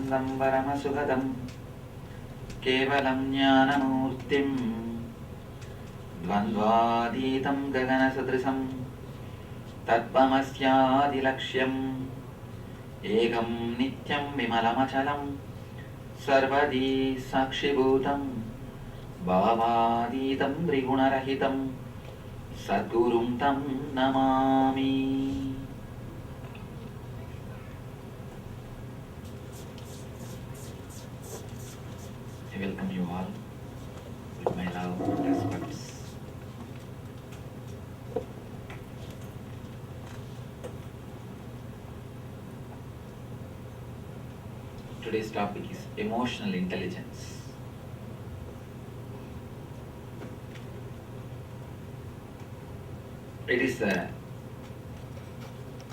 सच्चिदानन्दं परमसुखदं केवलं ज्ञानमूर्तिं द्वन्द्वातीतं गगनसदृशं तत्त्वमस्यादिलक्ष्यम् एकं नित्यं विमलमचलं सर्वदी साक्षिभूतं भावातीतं त्रिगुणरहितं सद्गुरुं तं Namami. I welcome you all with my love and respects. Today's topic is emotional intelligence. It is the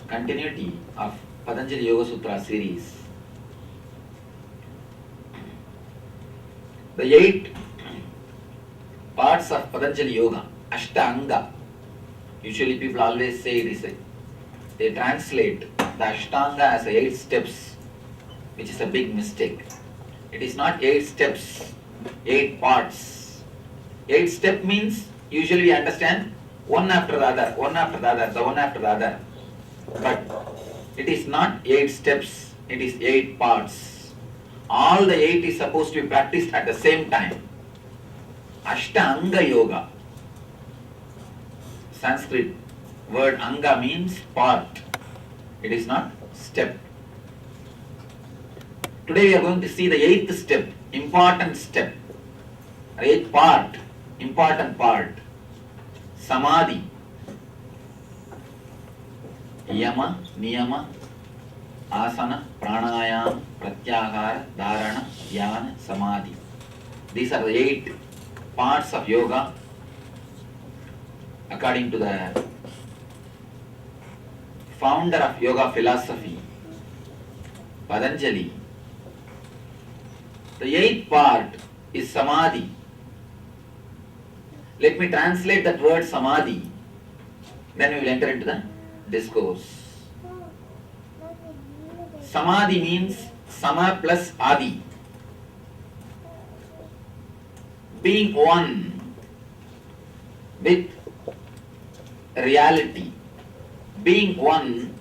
continuity of Patanjali Yoga Sutra series. The 8 parts of Patanjali Yoga, Ashtanga. Usually people always say they translate the Ashtanga as 8 steps, which is a big mistake. It is not 8 steps, 8 parts. 8 step means usually we understand one after the other, one after the other, the one after the other. But it is not 8 steps, it is 8 parts. All the 8 is supposed to be practiced at the same time. Ashtanga Yoga. Sanskrit word anga means part. It is not step. Today we are going to see the 8th step, important step. 8th part, important part. Samadhi. Yama, Niyama, Asana, Pranayama, Pratyahara, Dharana, Dhyana, Samadhi. These are the 8 parts of yoga according to the founder of yoga philosophy, Patanjali. The 8th part is Samadhi. Let me translate that word Samadhi, then we will enter into the discourse. Samadhi means Sama plus Adi. Being one with reality, being one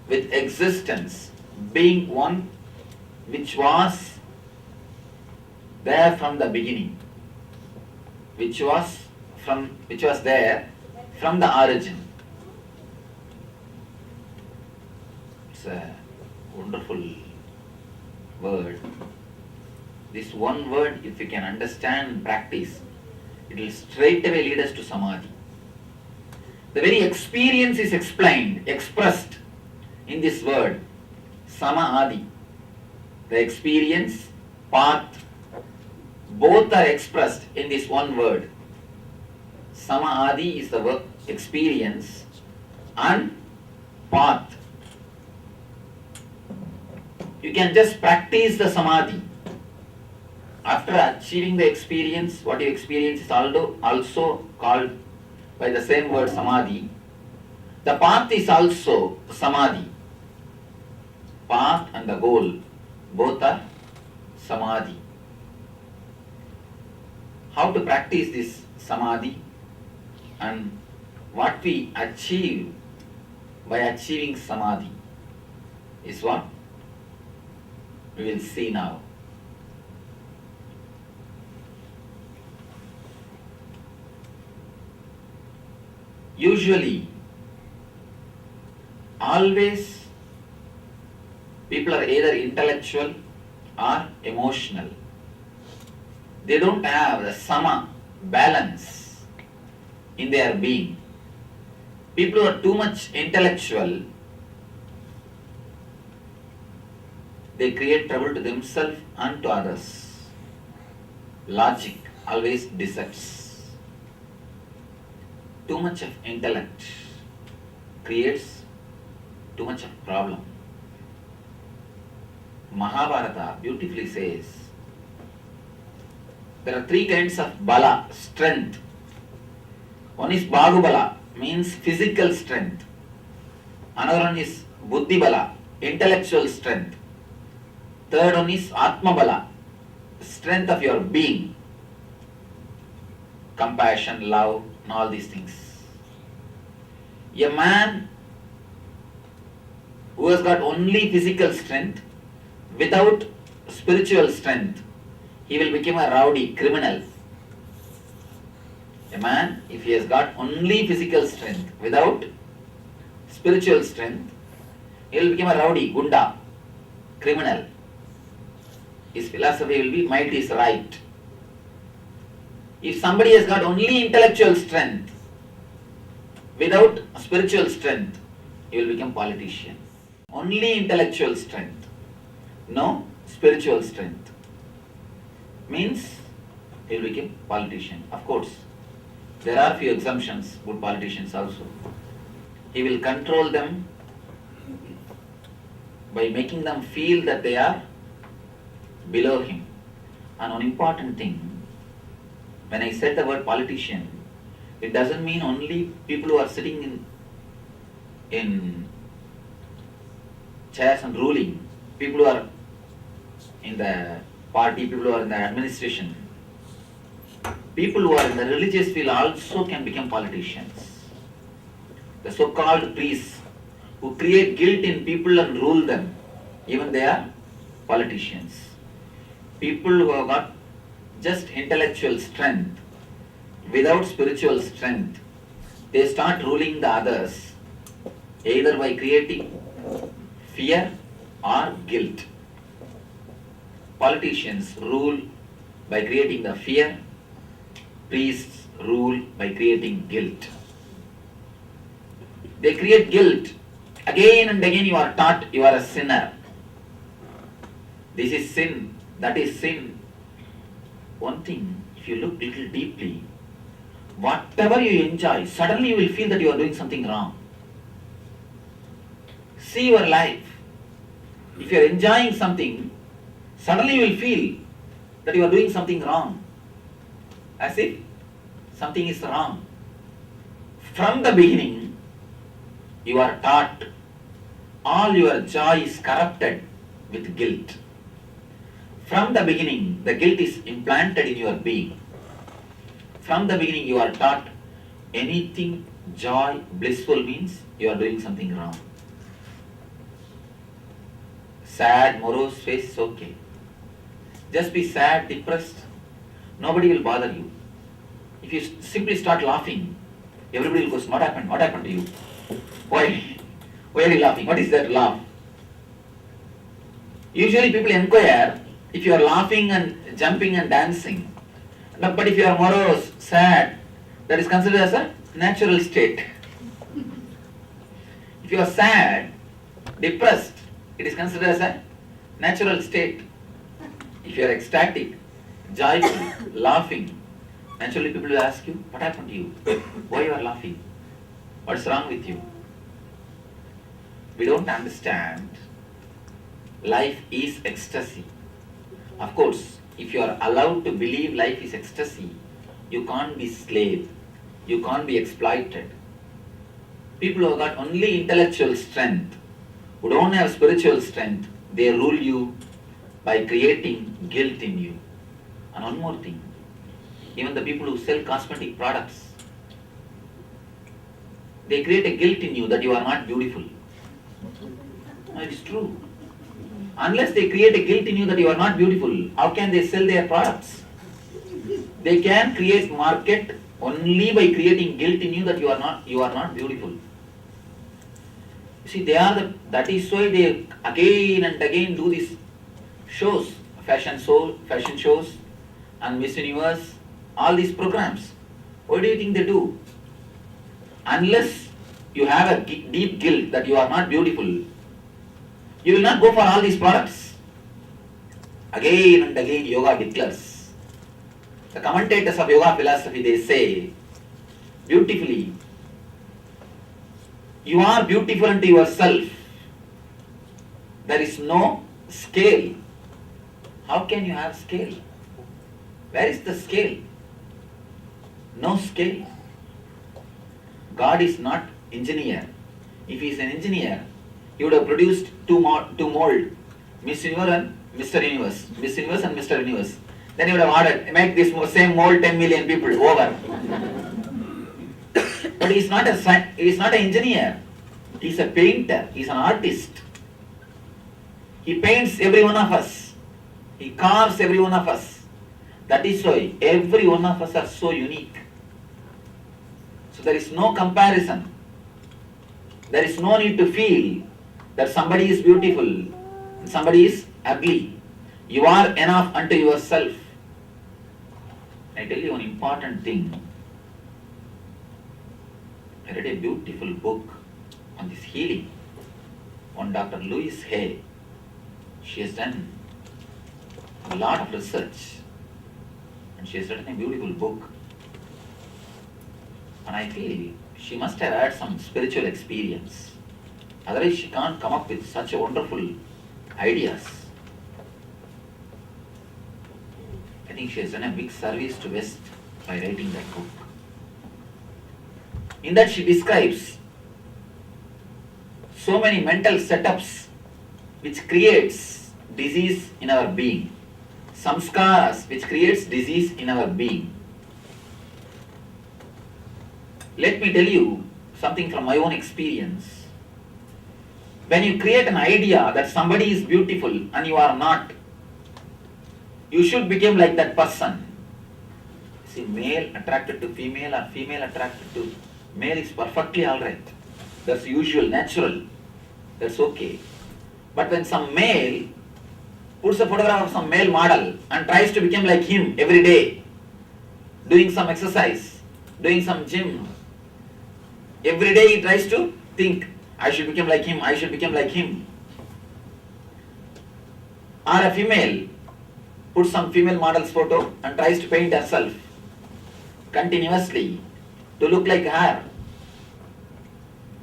with existence, being one which was there from the beginning, which was there from the origin. It's a wonderful word. This one word, if you can understand and practice, it will straight away lead us to Samadhi. The very experience is expressed in this word, Samadhi. The experience, path, both are expressed in this one word. Samadhi is the experience and path. You can just practice the Samadhi. After achieving the experience, what you experience is also called by the same word Samadhi. The path is also Samadhi. Path and the goal, both are Samadhi. How to practice this Samadhi and what we achieve by achieving Samadhi is what we will see now. Usually, always, people are either intellectual or emotional. They don't have the sama, balance in their being. People who are too much intellectual, they create trouble to themselves and to others. Logic always decepts. Too much of intellect creates too much of problem. Mahabharata beautifully says, there are 3 kinds of bala, strength. One is Bahubala, means physical strength. Another one is Buddhi Bala, intellectual strength. Third one is Atmabala, strength of your being. Compassion, love, and all these things. A man who has got only physical strength without spiritual strength, he will become a rowdy criminal. A man, if he has got only physical strength without spiritual strength, he will become a rowdy, gunda, criminal. His philosophy will be might is right. If somebody has got only intellectual strength without spiritual strength, he will become politician. Only intellectual strength, no spiritual strength, means he will become politician. Of course, there are few exemptions, good politicians also. He will control them by making them feel that they are below him. And one important thing, when I said the word politician, it doesn't mean only people who are sitting in chairs and ruling, people who are in the party, people who are in the administration. People who are in the religious field also can become politicians. The so-called priests who create guilt in people and rule them, even they are politicians. People who have got just intellectual strength without spiritual strength, they start ruling the others either by creating fear or guilt. Politicians rule by creating the fear, priests rule by creating guilt. They create guilt. Again and again you are taught you are a sinner. This is sin, that is sin. One thing, if you look little deeply, whatever you enjoy, suddenly you will feel that you are doing something wrong. See your life. If you are enjoying something, suddenly you will feel that you are doing something wrong. As if something is wrong. From the beginning, you are taught all your joy is corrupted with guilt. From the beginning, the guilt is implanted in your being. From the beginning, you are taught anything joy, blissful means you are doing something wrong. Sad, morose face is okay. Just be sad, depressed, nobody will bother you. If you simply start laughing, everybody will go, what happened? What happened to you? Why? Why are you laughing? What is that laugh? Usually people inquire if you are laughing and jumping and dancing. But if you are morose, sad, that is considered as a natural state. If you are sad, depressed, it is considered as a natural state. If you are ecstatic, joyful, laughing, naturally people will ask you, what happened to you? Why you are laughing? What's wrong with you? We don't understand. Life is ecstasy. Of course, if you are allowed to believe life is ecstasy, you can't be slave. You can't be exploited. People who have got only intellectual strength, who don't have spiritual strength, they rule you by creating guilt in you. And one more thing, even the people who sell cosmetic products, they create a guilt in you that you are not beautiful. No, it's true. Unless they create a guilt in you that you are not beautiful, how can they sell their products? They can create market only by creating guilt in you that you are not beautiful. You see, that is why they again and again do these shows, fashion shows, and Miss Universe, all these programs. What do you think they do? Unless you have a deep guilt that you are not beautiful, you will not go for all these products. Again and again yoga declares. The commentators of yoga philosophy, they say beautifully, you are beautiful unto yourself. There is no scale. How can you have scale? Where is the scale? No scale. God is not engineer. If he is an engineer, he would have produced two mold, Miss Universe and Mr. Universe, Miss Universe and Mr. Universe. Then he would have ordered, make this same mold 10 million people over. But he is not an engineer. He is a painter. He is an artist. He paints every one of us. He carves every one of us. That is why every one of us are so unique. So there is no comparison. There is no need to feel that somebody is beautiful and somebody is ugly. You are enough unto yourself. I tell you one important thing. I read a beautiful book on this healing. On Dr. Louise Hay. She has done a lot of research and she has written a beautiful book. And I feel she must have had some spiritual experience. Otherwise she can't come up with such a wonderful ideas. I think she has done a big service to West by writing that book. In that she describes so many mental setups which creates disease in our being. Samskaras which creates disease in our being. Let me tell you something from my own experience. When you create an idea that somebody is beautiful and you are not, you should become like that person. See, male attracted to female or female attracted to male is perfectly alright. That's usual, natural. That's okay. But when some male puts a photograph of some male model and tries to become like him every day, doing some exercise, doing some gym, every day he tries to think, I should become like him, I should become like him. Or a female puts some female model's photo and tries to paint herself continuously to look like her.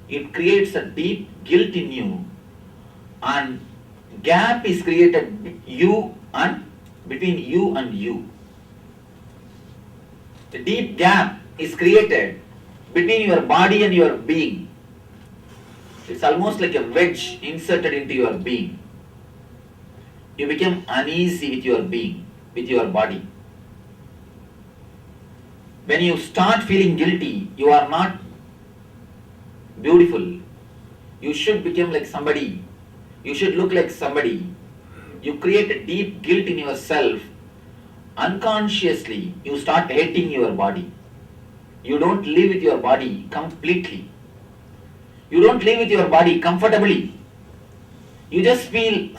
It creates a deep guilt in you and gap is created between you and you. The deep gap is created between your body and your being. It's almost like a wedge inserted into your being. You become uneasy with your being, with your body. When you start feeling guilty, you are not beautiful. You should become like somebody. You should look like somebody. You create a deep guilt in yourself. Unconsciously, you start hating your body. You don't live with your body completely. You don't live with your body comfortably. You just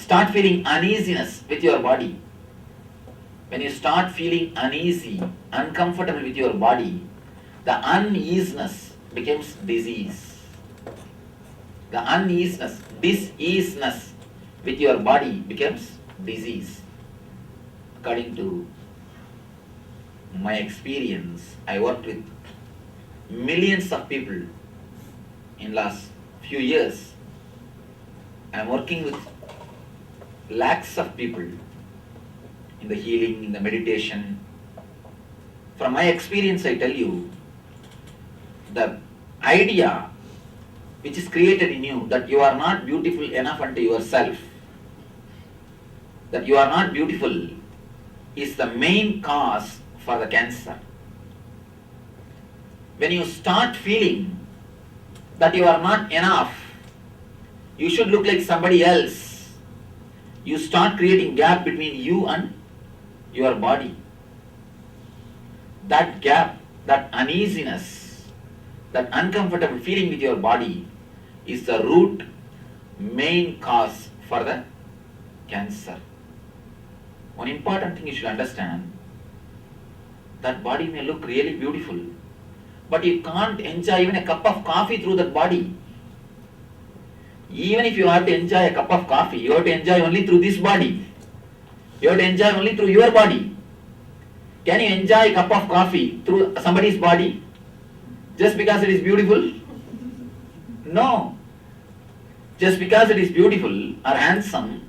start feeling uneasiness with your body. When you start feeling uneasy, uncomfortable with your body, the uneasiness becomes disease. The uneasiness, diseaseness with your body becomes disease. According to my experience, I worked with millions of people in last few years. I am working with lakhs of people in the healing, in the meditation. From my experience, I tell you, the idea which is created in you that you are not beautiful enough unto yourself, that you are not beautiful, is the main cause for the cancer. When you start feeling that you are not enough, you should look like somebody else, you start creating gap between you and your body. That gap, that uneasiness, that uncomfortable feeling with your body is the root main cause for the cancer. One important thing you should understand, that body may look really beautiful, but you can't enjoy even a cup of coffee through that body. Even if you have to enjoy a cup of coffee, you have to enjoy only through this body. You have to enjoy only through your body. Can you enjoy a cup of coffee through somebody's body just because it is beautiful? No. Just because it is beautiful or handsome,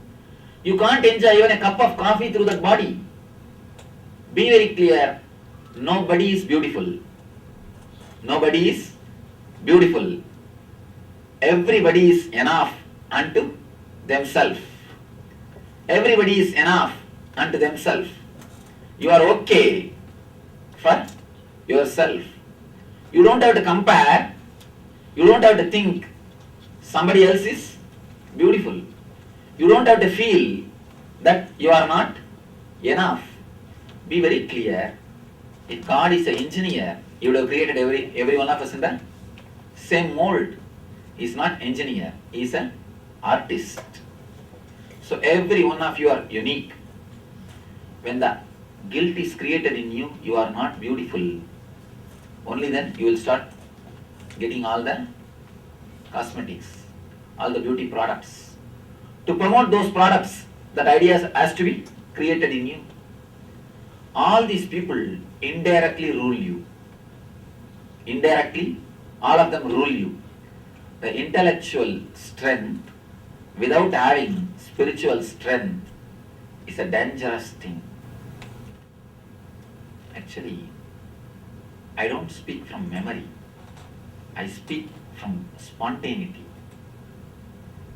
you can't enjoy even a cup of coffee through that body. Be very clear, nobody is beautiful. Nobody is beautiful. Everybody is enough unto themselves. Everybody is enough unto themselves. You are okay for yourself. You don't have to compare. You don't have to think somebody else is beautiful. You don't have to feel that you are not enough. Be very clear. If God is an engineer, He would have created every one of us in the same mold. He is not engineer. He is an artist. So every one of you are unique. When the guilt is created in you, you are not beautiful. Only then you will start getting all the cosmetics, all the beauty products. To promote those products, that idea has to be created in you. All these people indirectly rule you. Indirectly, all of them rule you. The intellectual strength without having spiritual strength is a dangerous thing. Actually, I don't speak from memory. I speak from spontaneity.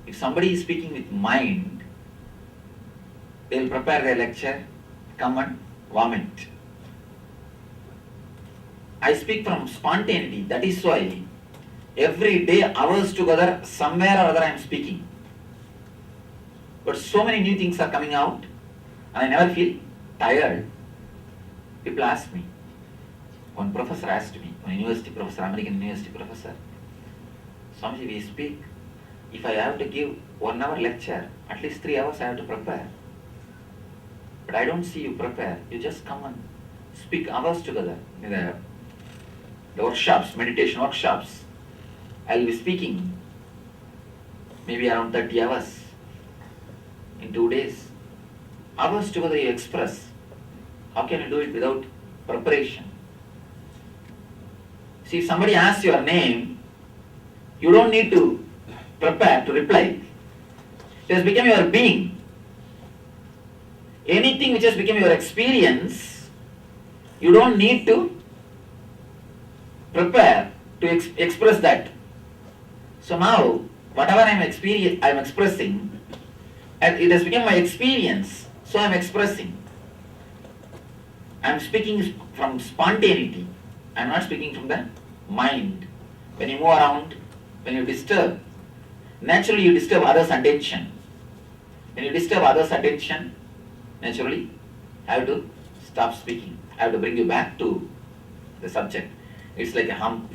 If somebody is speaking with mind, they will prepare their lecture, come and vomit. I speak from spontaneity. That is why every day, hours together, somewhere or other I am speaking. But so many new things are coming out, and I never feel tired. People ask me. One professor asked me, one university professor, American university professor, Swamiji, we speak. If I have to give 1 hour lecture, at least 3 hours I have to prepare. But I don't see you prepare. You just come and speak hours together. The workshops, meditation workshops, I will be speaking maybe around 30 hours in 2 days. Hours together you express. How can you do it without preparation? See, if somebody asks your name, you don't need to prepare to reply. It has become your being. Anything which has become your experience, you don't need to prepare to express that. So now, whatever I am expressing, and it has become my experience, so I am expressing. I am speaking from spontaneity. I am not speaking from the mind. When you move around, when you disturb, naturally you disturb others' attention. When you disturb others' attention, naturally I have to stop speaking. I have to bring you back to the subject. It's like a hump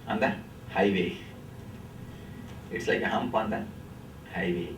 on the highway. It's like a hump on the highway.